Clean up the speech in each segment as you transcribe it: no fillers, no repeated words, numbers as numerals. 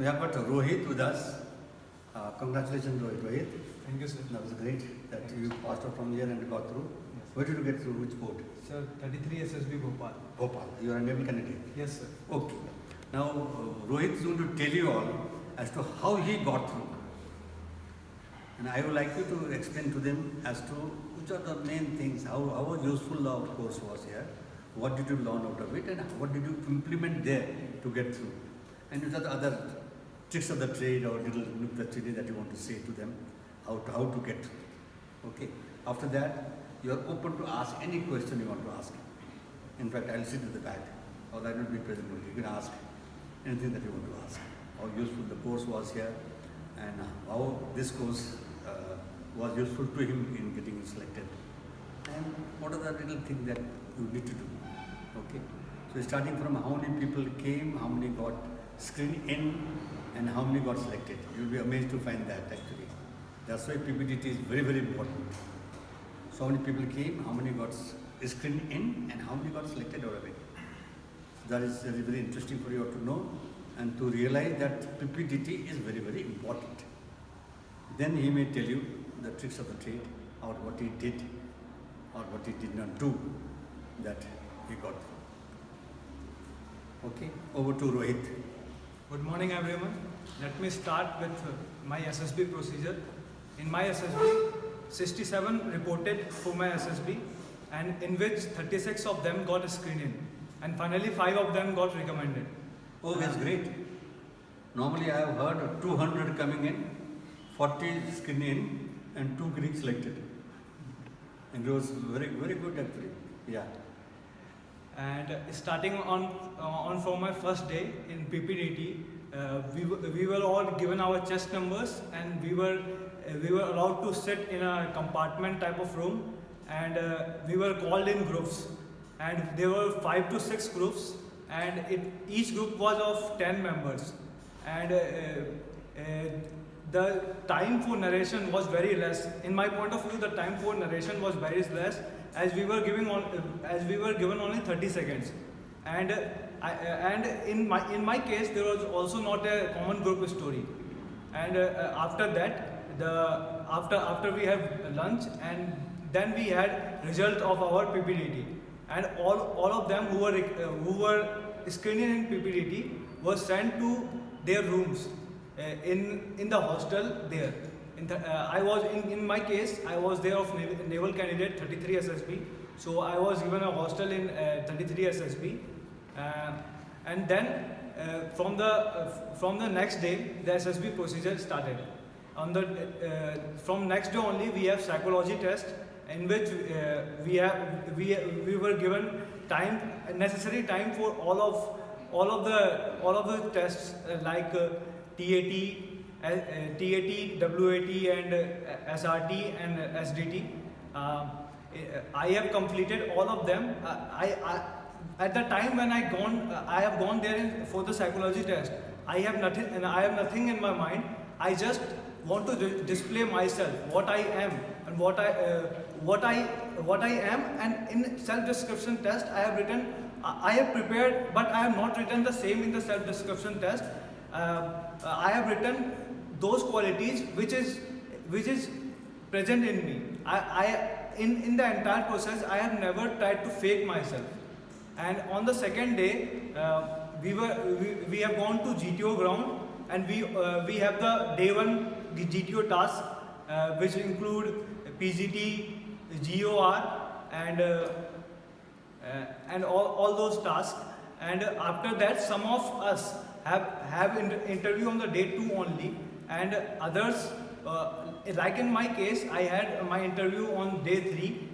have got Rohit with us. Congratulations, Rohit. Thank you, sir. That was great that you passed out from here and got through. Yes. Where did you get through? Which board? Sir, 33 SSB Bhopal. Bhopal. You are a naval candidate. Yes, sir. Okay. Now, Rohit is going to tell you all as to how he got through. And I would like you to explain to them as to which are the main things, how useful our course was here, what did you learn out of it, and what did you implement there to get through. And which are the other tricks of the trade or little nip the trade that you want to say to them, how to get through. Okay. After that, you are open to ask any question you want to ask. In fact, I'll sit at the back, or I will be present. You can ask anything that you want to ask. How useful the course was here, and how this course was useful to him in getting selected. And what are the little things that you need to do. Okay. So starting from how many people came, how many got screened in, and how many got selected. You'll be amazed to find that actually. That's why PPDT is very, very important. So many people came, how many got screened in, and how many got selected out of it. That is very interesting for you all to know and to realize that PPDT is very, very important. Then he may tell you the tricks of the trade, or what he did, or what he did not do, that he got through. Okay, over to Rohit. Good morning, everyone. Let me start with my SSB procedure. In my SSB, 67 reported for my SSB, and in which 36 of them got screened in, and finally 5 of them got recommended. Oh, that's great. Normally I have heard 200 coming in, 40 screened in, and 2 getting selected. And it was very, very good actually. Yeah. And starting on from my first day in PPDT, we were all given our chest numbers, and we were allowed to sit in a compartment type of room, and we were called in groups, and there were 5 to 6 groups, and each group was of 10 members, and the time for narration was very less. In my point of view, the time for narration was very less, as we were given only 30 seconds, and in my case there was also not a common group story. And after that, after we have lunch, and then we had result of our PPDT, and all of them who were screened in PPDT were sent to their rooms in the hostel there. I was in my case, I was there of naval candidate 33 SSB, so I was given a hostel in 33 SSB, and then from the next day the SSB procedure started. From next day only we have psychology test, in which we were given necessary time for all of the tests, like TAT, WAT, and SRT and SDT. I have completed all of them. At the time when I have gone there for the psychology test, I have nothing in my mind. I just want to display myself, what I am, and what I am. And in self-description test, I have prepared, but I have not written the same in the self-description test. I have written those qualities which is present in me. In the entire process, I have never tried to fake myself. And on the second day, we have gone to GTO ground, and we have the day one GTO task, which include PGT, GOR, and all those tasks. And after that, some of us have interview on the day 2 only, and others, like in my case, I had my interview on day 3.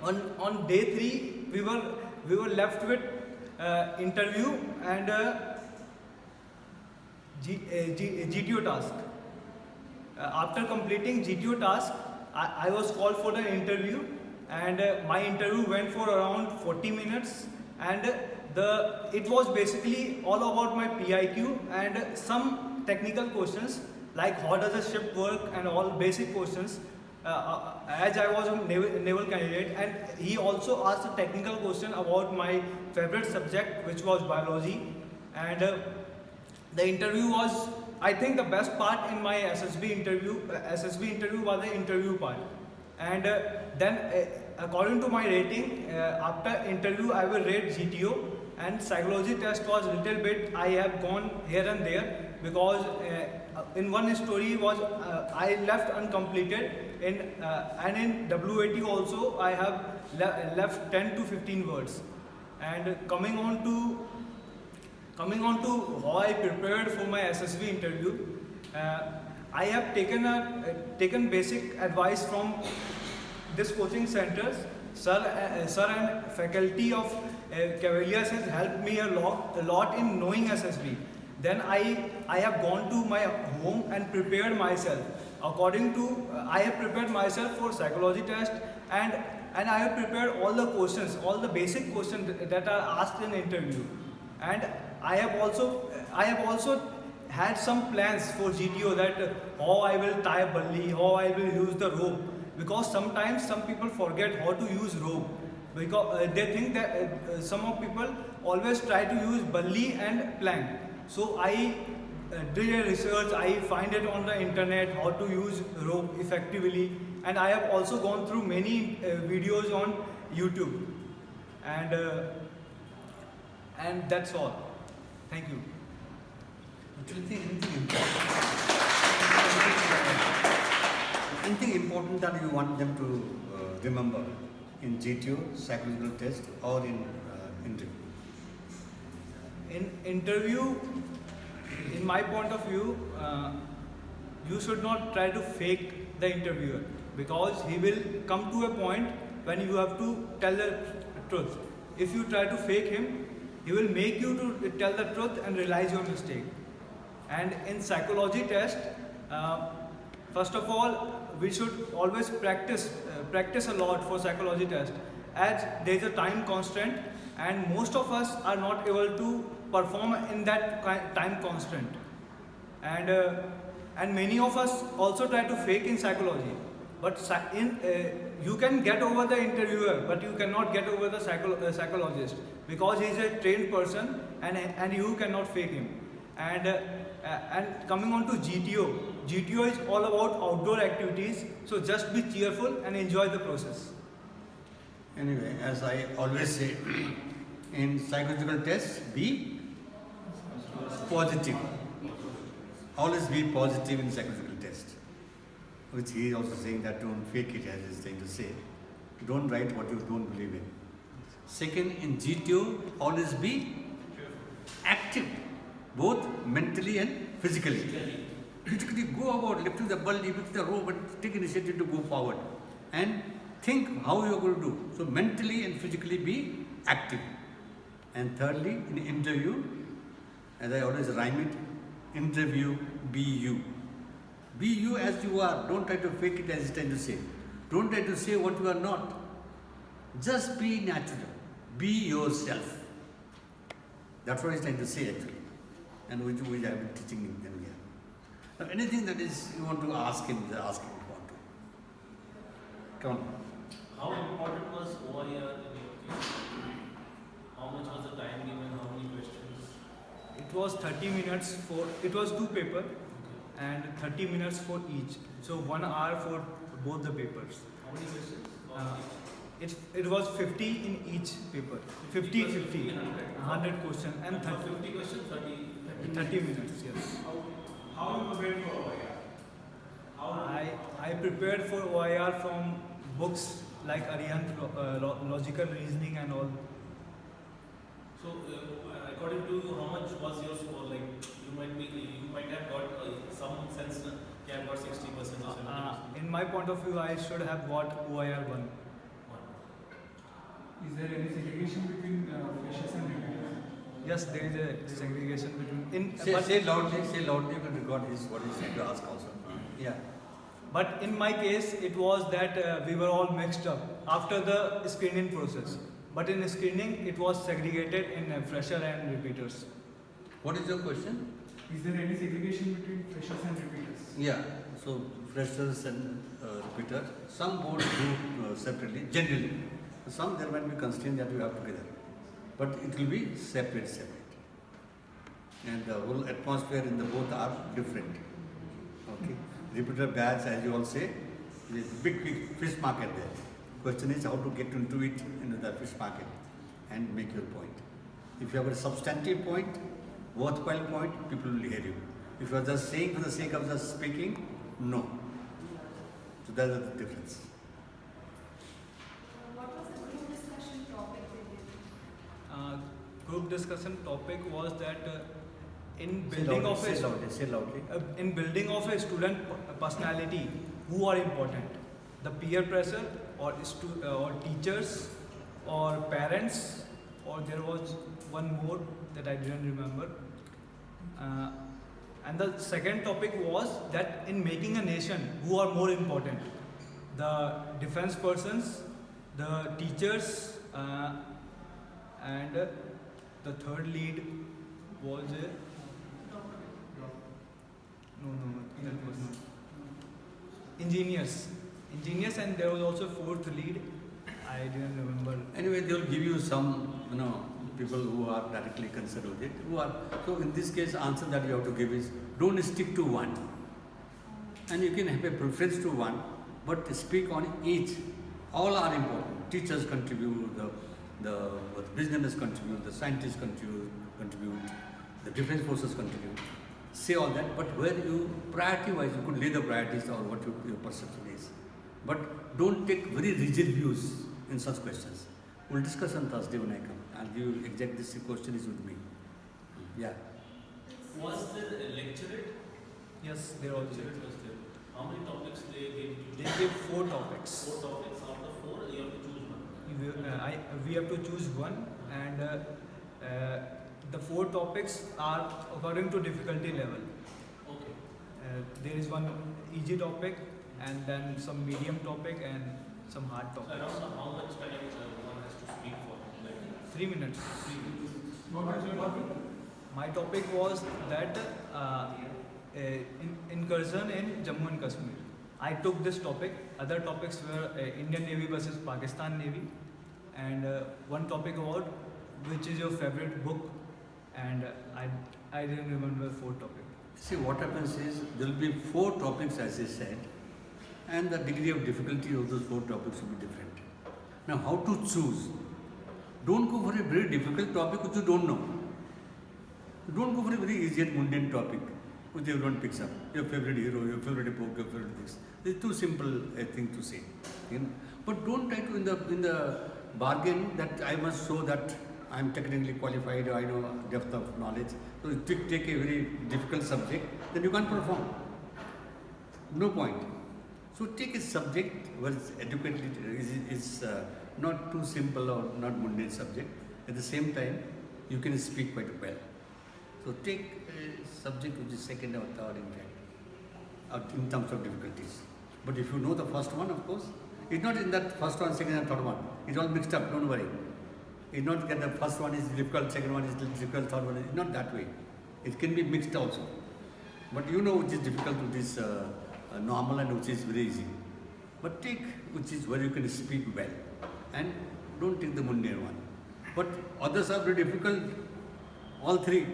On day 3, we were left with interview and GTO task. After completing GTO task, I was called for the interview, and my interview went for around 40 minutes, and it was basically all about my PIQ and some technical questions, like how does a ship work, and all basic questions. As I was a naval candidate, and he also asked a technical question about my favorite subject, which was biology, and The interview was, I think, the best part in my SSB interview. SSB interview was the interview part, and then according to my rating, after interview I will rate GTO, and psychology test was little bit. I have gone here and there because in one story was I left uncompleted, and in WAT also I have left 10 to 15 words, and coming on to how I prepared for my SSV interview, I have taken basic advice from this coaching centers. Sir and faculty of Cavaliers has helped me a lot in knowing SSV. Then I have gone to my home and prepared myself. According to I have prepared myself for psychology test, and I have prepared all the questions, all the basic questions that are asked in interview, and I have also had some plans for GTO, that how I will tie bully, how I will use the rope, because sometimes some people forget how to use rope, because they think that some of people always try to use bully and plank. So I did a research, I find it on the internet how to use rope effectively, and I have also gone through many videos on YouTube, and that's all. Thank you. Do you think anything important that you want them to remember in GTO, psychological test, or in interview? In interview, in my point of view, you should not try to fake the interviewer, because he will come to a point when you have to tell the truth. If you try to fake him, he will make you to tell the truth and realize your mistake. And in psychology test, first of all, we should always practice a lot for psychology test, as there is a time constraint, and most of us are not able to perform in that time constraint. And many of us also try to fake in psychology, but you can get over the interviewer, but you cannot get over the psychologist, because he is a trained person, and you cannot fake him. And coming on to GTO is all about outdoor activities, so just be cheerful and enjoy the process. Anyway, as I always say, in psychological tests, be positive. Always be positive in psychological test. Which he is also saying that don't fake it, as he is saying to say. Don't write what you don't believe in. Second, in GTO, always be active, both mentally and physically. Physically, go about lifting the bully, lift the rope, and take initiative to go forward. And think how you are going to do. So mentally and physically be active. And thirdly, in interview, as I always rhyme it, interview, be you. Be you as you are. Don't try to fake it, as he's trying to say. Don't try to say what you are not. Just be natural. Be yourself. That's what he's trying to say actually. And which I have been teaching him then we have. Now anything that is you want to ask him, ask him if you want to. Come on. How important was OIR in your case? How much was the time given? How many questions? It was 30 minutes it was 2 papers, and 30 minutes for each. So 1 hour for both the papers. How many questions? It was 50 in each paper. 50, 100 questions, and 50 questions, 30 minutes, yes. How you prepared for OIR? I prepared for OIR from books like Arihant, Logical Reasoning and all. So, according to you, how much was your score? Like, you might have got some sense that you have got 60% or 70%. In my point of view, I should have got OIR 1. Is there any segregation between freshers and repeaters? Yes, there is a segregation between. Say loudly, you can record what he's trying to ask also. Yeah. But in my case, it was that we were all mixed up after the screening process. But in screening, it was segregated in fresher and repeaters. What is your question? Is there any segregation between freshers and repeaters? Yeah. So freshers and repeaters. Some boards do separately, generally. Some there might be constraint that you have together. But it will be separate. and the whole atmosphere in the both are different. Okay, repeater batch, as you all say, is big fish market there. Question is how to get into it, into the fish market, and make your point. If you have a substantive point, worthwhile point, people will hear you. If you are just saying for the sake of just speaking, no. So that's the difference. What was the group discussion topic they did? Group discussion topic was that in Say building loudly, of say a loudly, say loudly. in building of a student personality, who are important? The peer pressure, or or teachers, or parents, or there was one more that I didn't remember. And the second topic was that in making a nation, who are more important? The defense persons, the teachers, and the third lead was that was not. Engineers, and there was also fourth lead. I didn't remember. Anyway, they will give you some, people who are directly concerned with it. So in this case, answer that you have to give is, don't stick to one. And you can have a preference to one, but speak on each. All are important. Teachers contribute, the business contribute, the scientists contribute, the defense forces contribute. Say all that, but where you priority-wise, you could lay the priorities or what your perception is. But don't take very rigid views in such questions. We'll discuss on Thursday when I come. I'll give you exact this question is with me. Yeah. Was there a lecturate? Yes, there also. Lecturate was there. How many topics they gave you? They gave 4 topics. 4 topics. Out of 4, you have to choose one. We have to choose one, and the 4 topics are according to difficulty level. Okay. There is one easy topic, and then some medium topic, and some hard So topics. around how much time one has to speak for? Like 3 minutes. 3 minutes. What was your topic? My topic was that incursion in Jammu and Kashmir. I took this topic. Other topics were Indian Navy versus Pakistan Navy, and one topic about which is your favorite book, and I didn't remember 4 topics. See, what happens is, there will be 4 topics as I said, and the degree of difficulty of those 4 topics will be different. Now, how to choose? Don't go for a very difficult topic which you don't know. Don't go for a very easy and mundane topic which everyone picks up. Your favorite hero, your favorite book, your favorite books. It's too simple a thing to say. But don't try to in the bargain that I must show that I am technically qualified, I know depth of knowledge. So if you take a very difficult subject, then you can't perform. No point. So take a subject where it's adequately is not too simple or not mundane subject. At the same time, you can speak quite well. So take a subject which is second or third in terms of difficulties. But if you know the first one, of course, it's not in that first one, second and third one. It's all mixed up, don't worry. It's not that the first one is difficult, second one is difficult, third one is not that way. It can be mixed also. But you know which is difficult, which is normal and which is very easy. But take which is where you can speak well. And don't take the mundane one. But others are very difficult, all 3.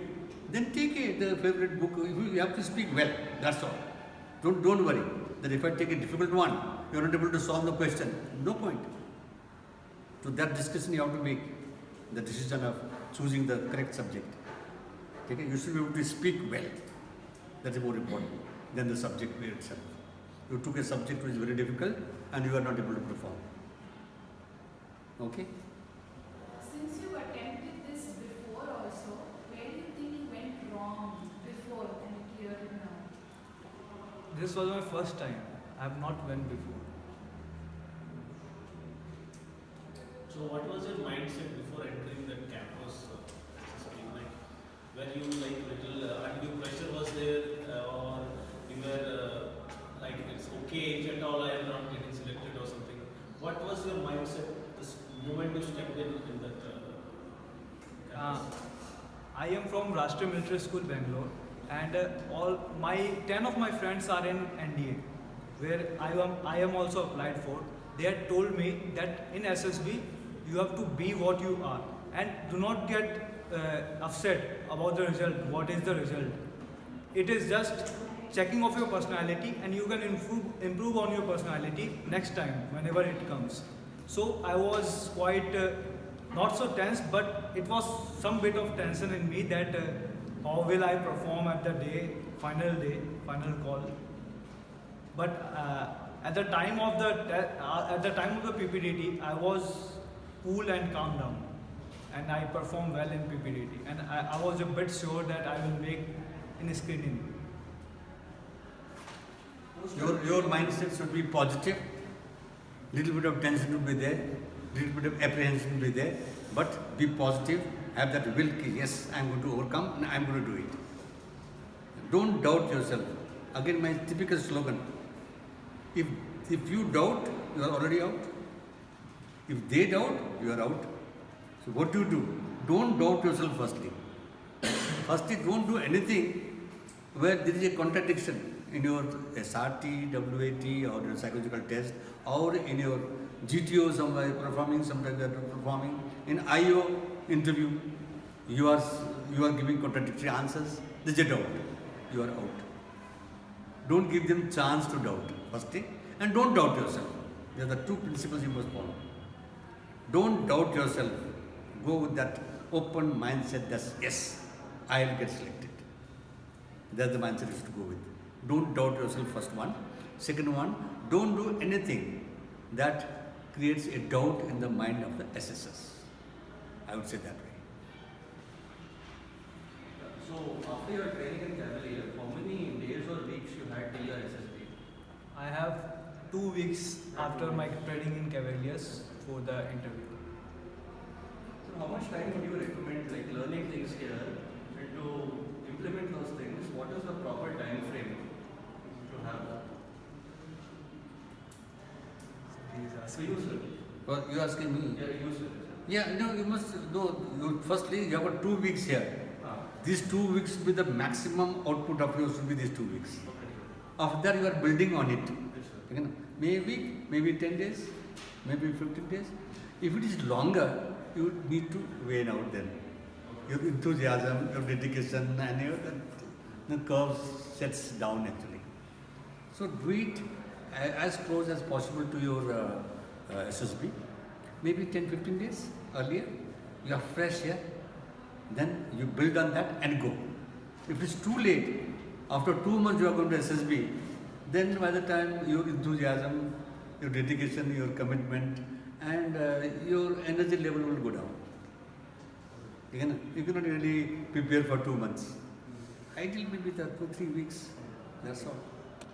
Then take the favorite book. You have to speak well, that's all. Don't worry that if I take a difficult one, you are not able to solve the question. No point. So that discussion you have to make, the decision of choosing the correct subject. Okay? You should be able to speak well. That is more important than the subject itself. You took a subject which is very difficult and you are not able to perform. Okay? Since you attempted this before also, where do you think you went wrong before and it cleared it now? This was my first time. I have not went before. So what was your mindset before entering that campus? Like, were you like little undue pressure was there, or you were like it's okay if at all I am not getting selected or something? What was your mindset this moment you stepped in that campus? I am from Rashtriya Military School, Bangalore, and all my 10 of my friends are in NDA, where I am also applied for. They had told me that in SSB you have to be what you are and do not get upset about the result. What is the result? It is just checking of your personality, and you can improve on your personality next time whenever it comes. So I was quite not so tense, but it was some bit of tension in me that how will I perform at the final call. But at the time of the PPDT, I was cool and calm down, and I performed well in PPDT, and I was a bit sure that I will make in screening. Your mindset should be positive. Little bit of tension will be there, little bit of apprehension will be there, but be positive. Have that will. Yes, I am going to overcome, and I am going to do it. Don't doubt yourself. Again, my typical slogan: if you doubt, you are already out. If they doubt, you are out. So what do? Don't doubt yourself firstly. Firstly, don't do anything where there is a contradiction in your SRT, WAT or your psychological test, or in your GTO somewhere performing, sometimes you are performing. In IO interview, you are giving contradictory answers. There is a doubt. You are out. Don't give them chance to doubt, firstly, and don't doubt yourself. These are the two principles you must follow. Don't doubt yourself. Go with that open mindset that yes, I will get selected. That's the mindset you should go with. Don't doubt yourself, first one. Second one, don't do anything that creates a doubt in the mind of the SSS. I would say that way. So after your training in Cavalier, how many days or weeks you had till your SSB? I have 2 weeks after my training in Cavaliers for the interview. So how much time would you recommend, like learning things here, and to implement those things? What is the proper time frame to have? So you, sir. Well, you asking me? Yeah, you, sir. Yeah, no, you must know. Firstly, you have got 2 weeks here. These 2 weeks will be the maximum output of yours. Should be these 2 weeks. Okay. After that, you are building on it. Yes, sir. You know, maybe 10 days, maybe 15 days. If it is longer, you need to weigh out then. Your enthusiasm, your dedication, and the curve sets down actually. So do it as close as possible to your SSB. Maybe 10-15 days earlier. You are fresh here. Then you build on that and go. If it's too late, after 2 months you are going to SSB, then by the time your enthusiasm, your dedication, your commitment, and your energy level will go down. You cannot really prepare for 2 months. Ideally maybe 2-3 weeks. That's all.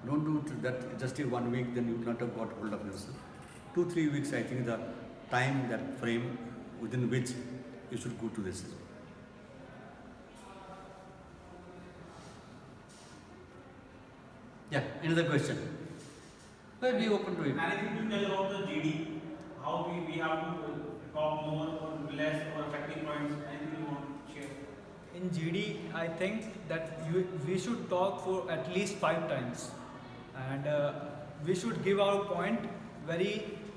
Don't do that just take 1 week, then you will not have got hold of yourself. 2-3 weeks, I think, the time, that frame within which you should go to the SSB. Yeah, another question. Well, be open to it. Anything to tell about the GD? How we have to talk more or less or affecting points? Anything you want to share? In GD, I think that we should talk for at least 5 times, and we should give our point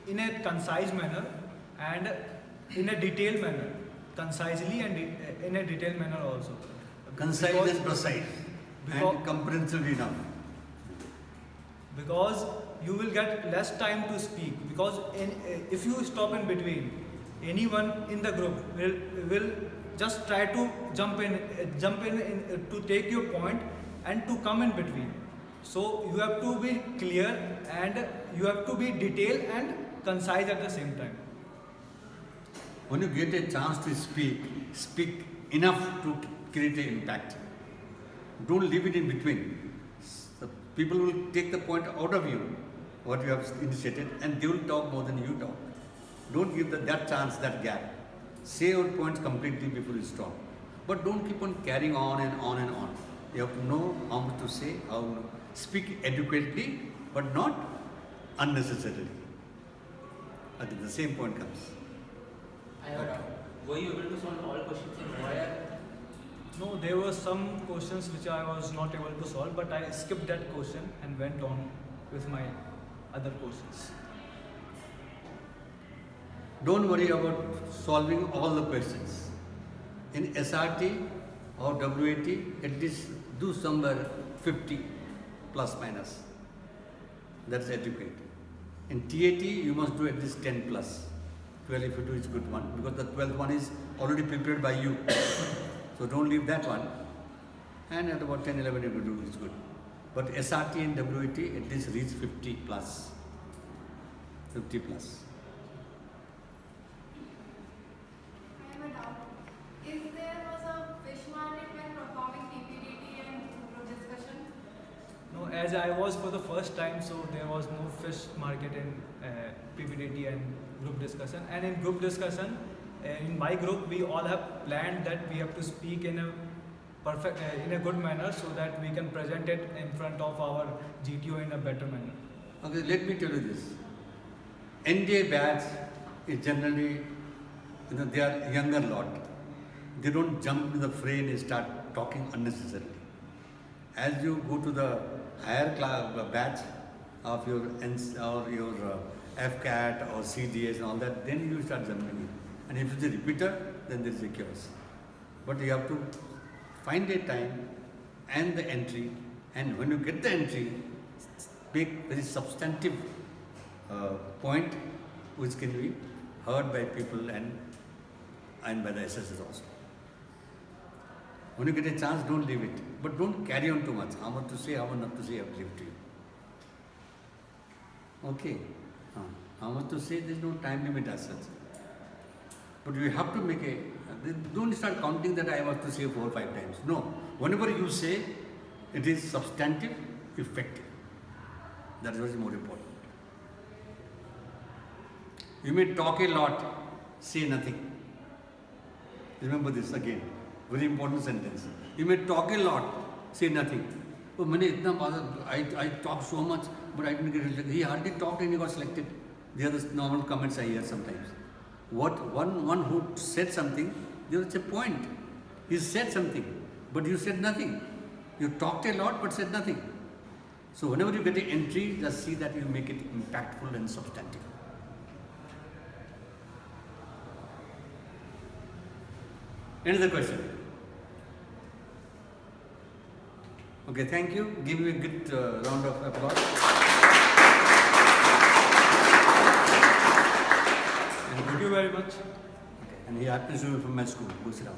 in a concise manner and in a detailed manner, concisely and in a detailed manner also. Concise and precise and comprehensive enough. Because you will get less time to speak. Because if you stop in between, anyone in the group will just try to jump in to take your point and to come in between. So you have to be clear and you have to be detailed and concise at the same time. When you get a chance to speak enough to create an impact. Don't leave it in between. The people will take the point out of you, what you have initiated, and they will talk more than you talk. Don't give that chance, that gap. Say your points completely before you stop. But don't keep on carrying on and on and on. You have to know how much to say, how to speak adequately, but not unnecessarily. I think the same point comes. Were you able to solve all questions in OIR? No, there were some questions which I was not able to solve, but I skipped that question and went on with my other questions. Don't worry about solving all the questions. In SRT or WAT, at least do somewhere 50 plus minus. That's adequate. In TAT, you must do at least 10 plus. 12 if you do is good one, because the 12th one is already prepared by you. So don't leave that one. And at about 10, 11 if you do is good. But SRT and WAT at least reach 50 plus. 50 plus. I have a doubt. If there was a fish market when performing PPDT and group discussion? No, as I was for the first time, so there was no fish market in PPDT and group discussion. And in group discussion, in my group, we all have planned that we have to speak in a perfect, in a good manner, so that we can present it in front of our GTO in a better manner. Okay, let me tell you this. NDA batch is generally, they are younger lot. They don't jump into the fray and start talking unnecessarily. As you go to the higher class batch of your FCAT or CDS and all that, then you start jumping in. And if it's a repeater, then there is a chaos. But you have to find a time and the entry, and when you get the entry, make very substantive point which can be heard by people and by the assessors also. When you get a chance, don't leave it. But don't carry on too much. How much to say, how much not to say, I have to leave to you. Okay. How much to say, there is no time limit as such. But you have to make don't start counting that I have to say 4 or 5 times. No. Whenever you say, it is substantive, effective. That is what is more important. You may talk a lot, say nothing. Remember this again. Very important sentence. You may talk a lot, say nothing. Oh, I talk so much, but I didn't get elected. He hardly talked and he got selected. They are the normal comments I hear sometimes. One who said something, there was a point. He said something, but you said nothing. You talked a lot, but said nothing. So whenever you get an entry, just see that you make it impactful and substantive. Another question? Okay, thank you. Give me a good round of applause. Thank you very much. Okay. And he happens to be from my school. Go sit down.